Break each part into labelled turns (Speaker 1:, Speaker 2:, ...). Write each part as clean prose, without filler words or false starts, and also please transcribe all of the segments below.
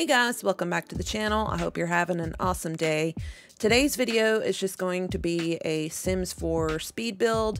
Speaker 1: guys, welcome back to the channel. I hope you're having an awesome day. Today's video is just going to be a Sims 4 speed build.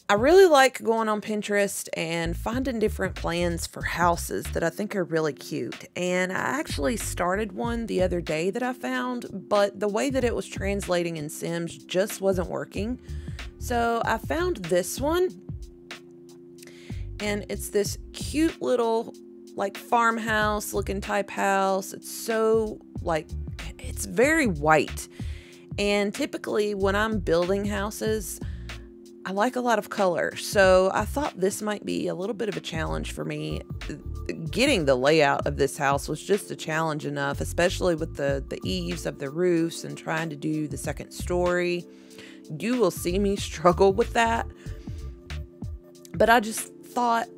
Speaker 1: I really like going on Pinterest and finding different plans for houses that I think are really cute. And I actually started one the other day that I found, but the way that it was translating in Sims just wasn't working. So I found this one, and it's this cute little like farmhouse looking type house. It's so like, it's very white. And typically when I'm building houses, I like a lot of color. So I thought this might be a little bit of a challenge for me. Getting the layout of this house was just a challenge enough, especially with the eaves of the roofs and trying to do the second story. You will see me struggle with that. But I just thought,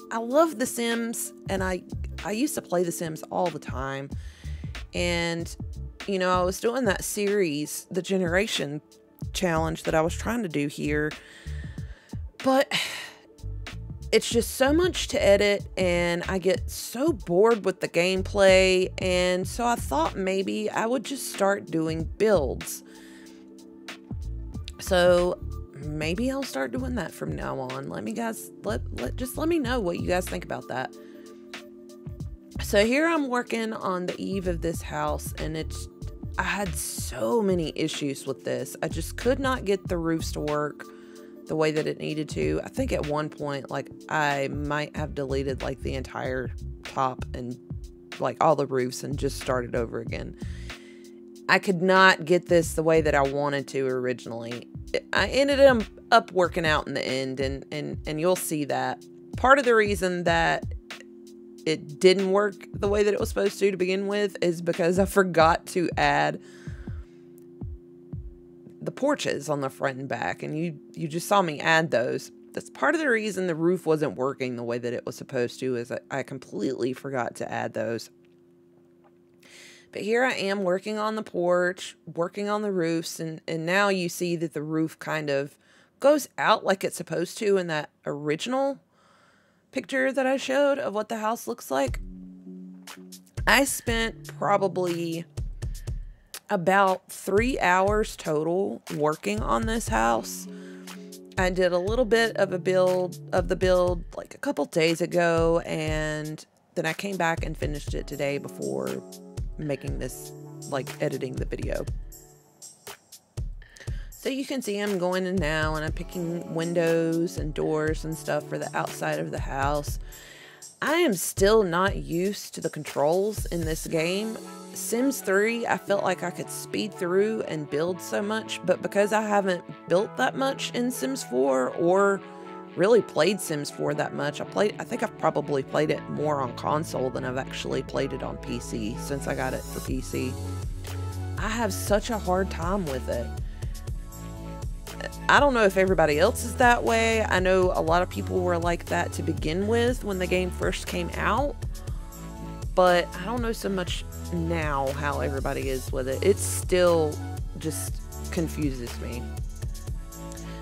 Speaker 1: I love The Sims, and I used to play The Sims all the time. And, you know, I was doing that series, the Generation Challenge that I was trying to do here. But it's just so much to edit, and I get so bored with the gameplay. And so I thought maybe I would just start doing builds. So maybe I'll start doing that from now on. Let me let me know what you guys think about that. So here I'm working on the eave of this house, and I had so many issues with this. I just could not get the roofs to work the way that it needed to. I think at one point, like, I might have deleted like the entire top and like all the roofs and just started over again. I could not get this the way that I wanted to originally. I ended up working out in the end, and you'll see that. Part of the reason that it didn't work the way that it was supposed to begin with is because I forgot to add the porches on the front and back, and you just saw me add those. That's part of the reason the roof wasn't working the way that it was supposed to, is I completely forgot to add those. But here I am working on the porch, working on the roofs, and now you see that the roof kind of goes out like it's supposed to in that original picture that I showed of what the house looks like. I spent probably about 3 hours total working on this house. I did a little bit of the build like a couple days ago, and then I came back and finished it today before making this, like, editing the video. So you can see I'm going in now, and I'm picking windows and doors and stuff for the outside of the house. I am still not used to the controls in this game. Sims 3, I felt like I could speed through and build so much, but because I haven't built that much in Sims 4 or really played Sims 4 that much, I think I've probably played it more on console than I've actually played it on PC since I got it for PC. I have such a hard time with it. I don't know if everybody else is that way. I know a lot of people were like that to begin with when the game first came out, but I don't know so much now how everybody is with it. It still just confuses me.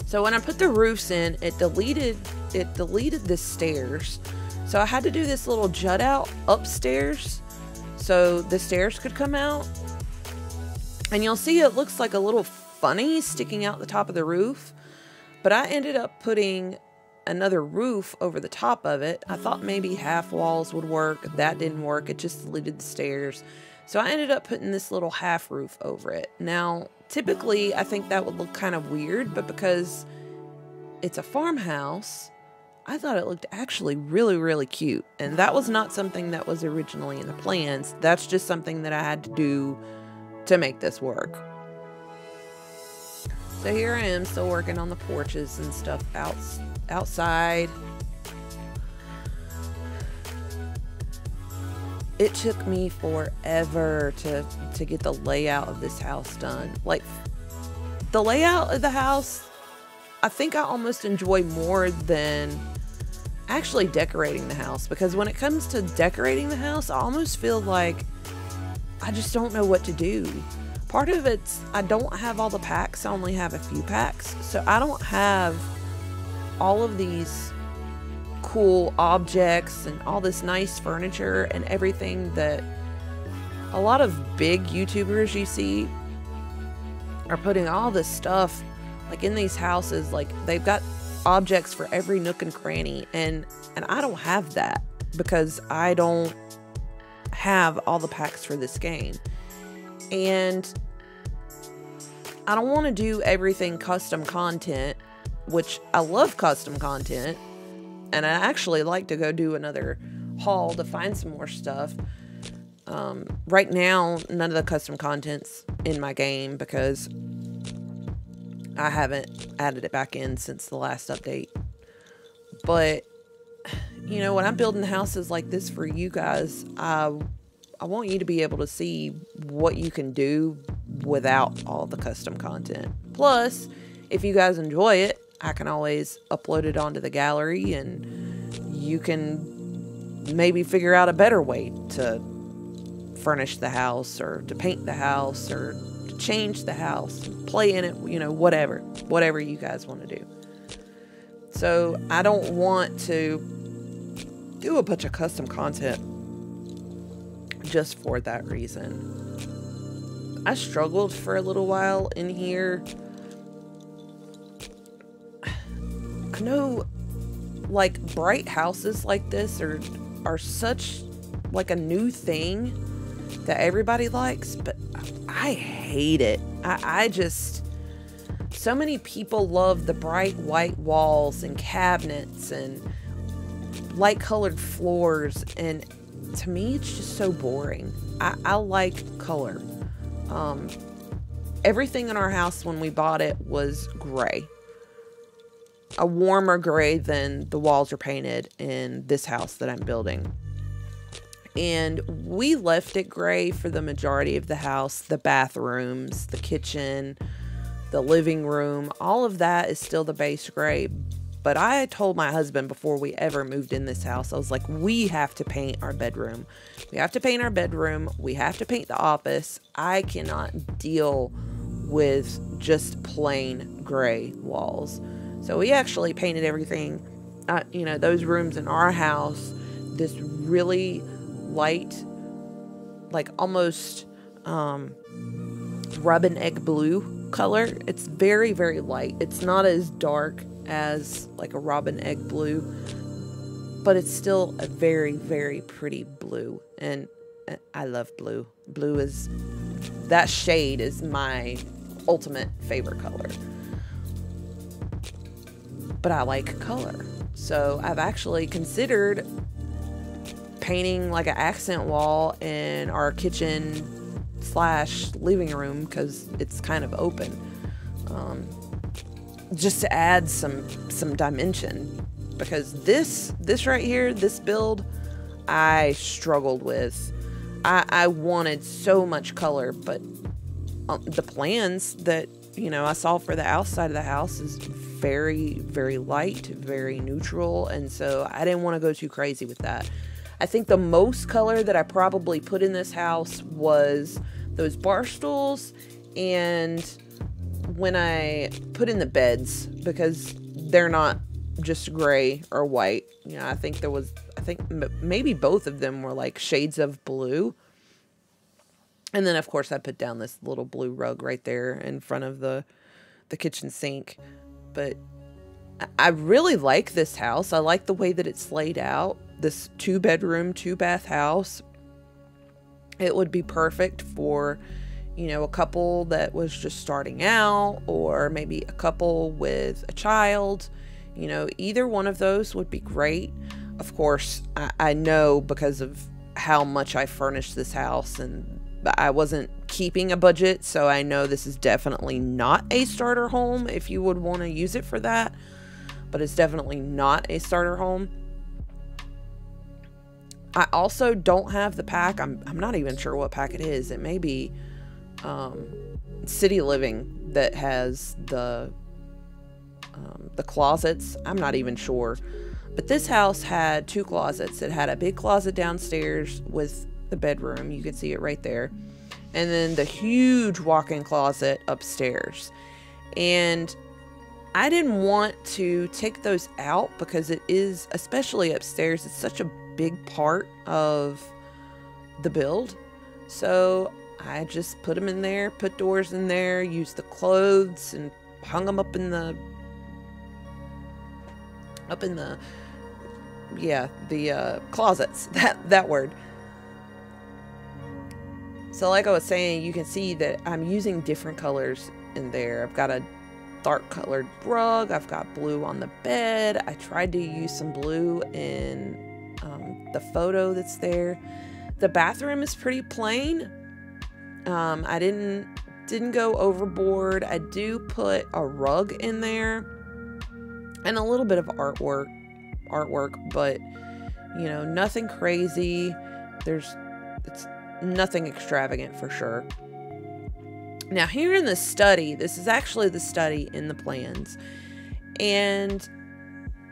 Speaker 1: So when I put the roofs in, it deleted the stairs. So I had to do this little jut out upstairs so the stairs could come out. And you'll see it looks like a little funny sticking out the top of the roof. But I ended up putting another roof over the top of it. I thought maybe half walls would work. That didn't work. It just deleted the stairs. So I ended up putting this little half roof over it. Now, typically, I think that would look kind of weird, but because it's a farmhouse, I thought it looked actually really, really cute. And that was not something that was originally in the plans. That's just something that I had to do to make this work. So here I am still working on the porches and stuff outside. It took me forever to get the layout of this house done. Like, the layout of the house, I think I almost enjoy more than actually decorating the house. Because when it comes to decorating the house, I almost feel like I just don't know what to do. Part of it's I don't have all the packs. I only have a few packs. So I don't have all of these cool objects and all this nice furniture and everything that a lot of big YouTubers you see are putting all this stuff like in these houses. Like they've got objects for every nook and cranny, and I don't have that because I don't have all the packs for this game. And I don't want to do everything custom content, which I love custom content, and I actually like to go do another haul to find some more stuff. Right now, none of the custom content's in my game because I haven't added it back in since the last update. But, you know, when I'm building houses like this for you guys, I want you to be able to see what you can do without all the custom content. Plus, if you guys enjoy it, I can always upload it onto the gallery and you can maybe figure out a better way to furnish the house or to paint the house or to change the house, play in it, you know, whatever you guys want to do. So I don't want to do a bunch of custom content just for that reason. I struggled for a little while in here. I know like bright houses like this are such like a new thing that everybody likes, but I hate it. I just, so many people love the bright white walls and cabinets and light colored floors, and to me it's just so boring. I like color. Everything in our house when we bought it was gray, a warmer gray than the walls are painted in this house that I'm building. And we left it gray for the majority of the house. The bathrooms, the kitchen, the living room, all of that is still the base gray. But I told my husband before we ever moved in this house, I was like, we have to paint our bedroom. We have to paint our bedroom. We have to paint the office. I cannot deal with just plain gray walls. So we actually painted everything, you know, those rooms in our house, this really light, like almost robin egg blue color. It's very, very light. It's not as dark as like a robin egg blue, but it's still a very, very pretty blue. And I love blue. Blue is, that shade is my ultimate favorite color. But I like color. So I've actually considered painting like an accent wall in our kitchen / living room because it's kind of open, just to add some dimension, because this right here, this build, I struggled with. I wanted so much color, but the plans that, you know, I saw for the outside of the house is very, very light, very neutral, and so I didn't want to go too crazy with that. I think the most color that I probably put in this house was those bar stools, and when I put in the beds, because they're not just gray or white. You know, I think maybe both of them were like shades of blue. And then of course I put down this little blue rug right there in front of the kitchen sink. But I really like this house. I like the way that it's laid out. This 2-bedroom, 2-bath house. It would be perfect for, you know, a couple that was just starting out, or maybe a couple with a child. You know, either one of those would be great. Of course, I know because of how much I furnished this house, and I wasn't keeping a budget, so I know this is definitely not a starter home if you would want to use it for that. But it's definitely not a starter home. I also don't have the pack. I'm not even sure what pack it is. It may be City Living that has the closets. I'm not even sure. But this house had 2 closets. It had a big closet downstairs with the bedroom. You can see it right there. And then the huge walk-in closet upstairs. And I didn't want to take those out because it is, especially upstairs, it's such a big part of the build. So I just put them in there, put doors in there, used the clothes and hung them up in the closets. That word. So like I was saying, you can see that I'm using different colors in there. I've got a dark colored rug. I've got blue on the bed. I tried to use some blue in the photo that's there. The bathroom is pretty plain. I didn't go overboard. I do put a rug in there and a little bit of artwork, but you know, nothing crazy. It's nothing extravagant for sure. Now here in the study, this is actually the study in the plans, and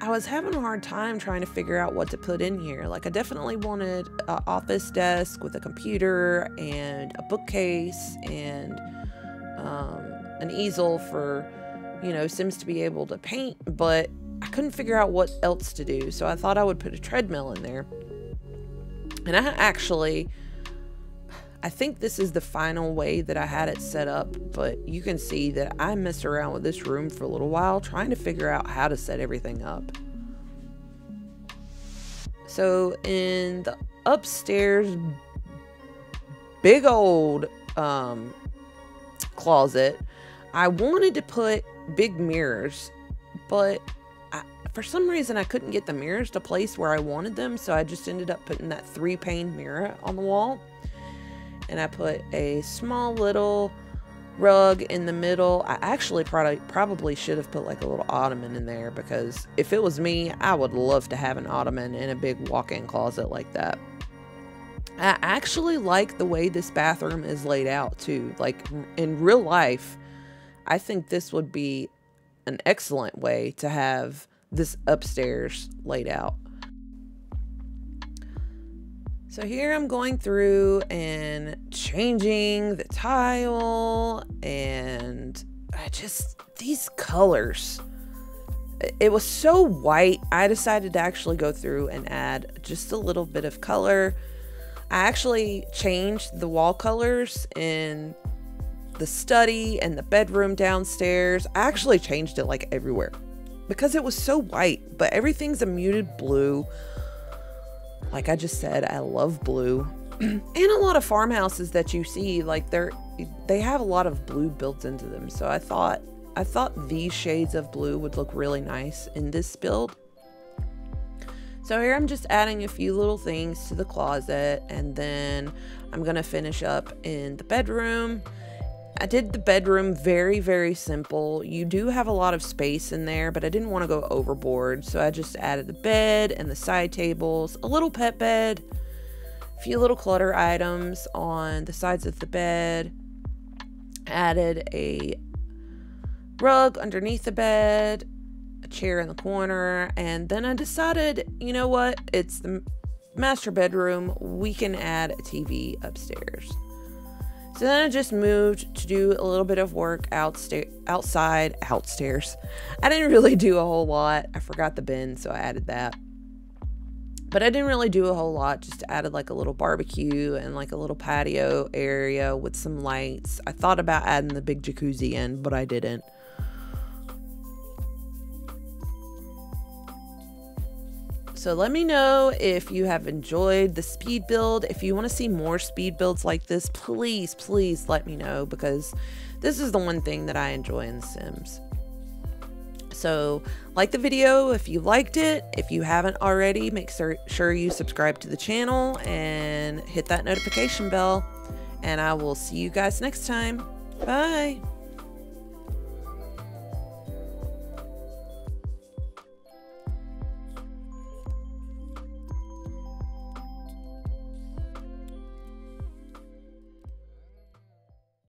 Speaker 1: I was having a hard time trying to figure out what to put in here. Like, I definitely wanted an office desk with a computer and a bookcase and an easel for, you know, Sims to be able to paint, but I couldn't figure out what else to do. So I thought I would put a treadmill in there. And I think this is the final way that I had it set up, but you can see that I messed around with this room for a little while trying to figure out how to set everything up. So in the upstairs big old closet, I wanted to put big mirrors, but for some reason I couldn't get the mirrors to place where I wanted them, so I just ended up putting that 3-pane mirror on the wall. And I put a small little rug in the middle. I actually probably should have put like a little ottoman in there, because if it was me, I would love to have an ottoman in a big walk-in closet like that. I actually like the way this bathroom is laid out too. Like, in real life, I think this would be an excellent way to have this upstairs laid out. So here I'm going through and changing the tile, and these colors, it was so white. I decided to actually go through and add just a little bit of color. I actually changed the wall colors in the study and the bedroom downstairs. I actually changed it like everywhere because it was so white, but everything's a muted blue. Like I just said, I love blue. And a lot of farmhouses that you see, like they have a lot of blue built into them. So I thought these shades of blue would look really nice in this build. So here I'm just adding a few little things to the closet, and then I'm gonna finish up in the bedroom. I did the bedroom very, very simple. You do have a lot of space in there, but I didn't want to go overboard. So I just added the bed and the side tables, a little pet bed, a few little clutter items on the sides of the bed, added a rug underneath the bed, a chair in the corner, and then I decided, you know what? It's the master bedroom. We can add a TV upstairs. So then I just moved to do a little bit of work outstairs. I didn't really do a whole lot. I forgot the bin, so I added that. But I didn't really do a whole lot. Just added like a little barbecue and like a little patio area with some lights. I thought about adding the big jacuzzi in, but I didn't. So let me know if you have enjoyed the speed build. If you want to see more speed builds like this, please, please let me know, because this is the one thing that I enjoy in The Sims. So like the video if you liked it. If you haven't already, make sure you subscribe to the channel and hit that notification bell. And I will see you guys next time. Bye.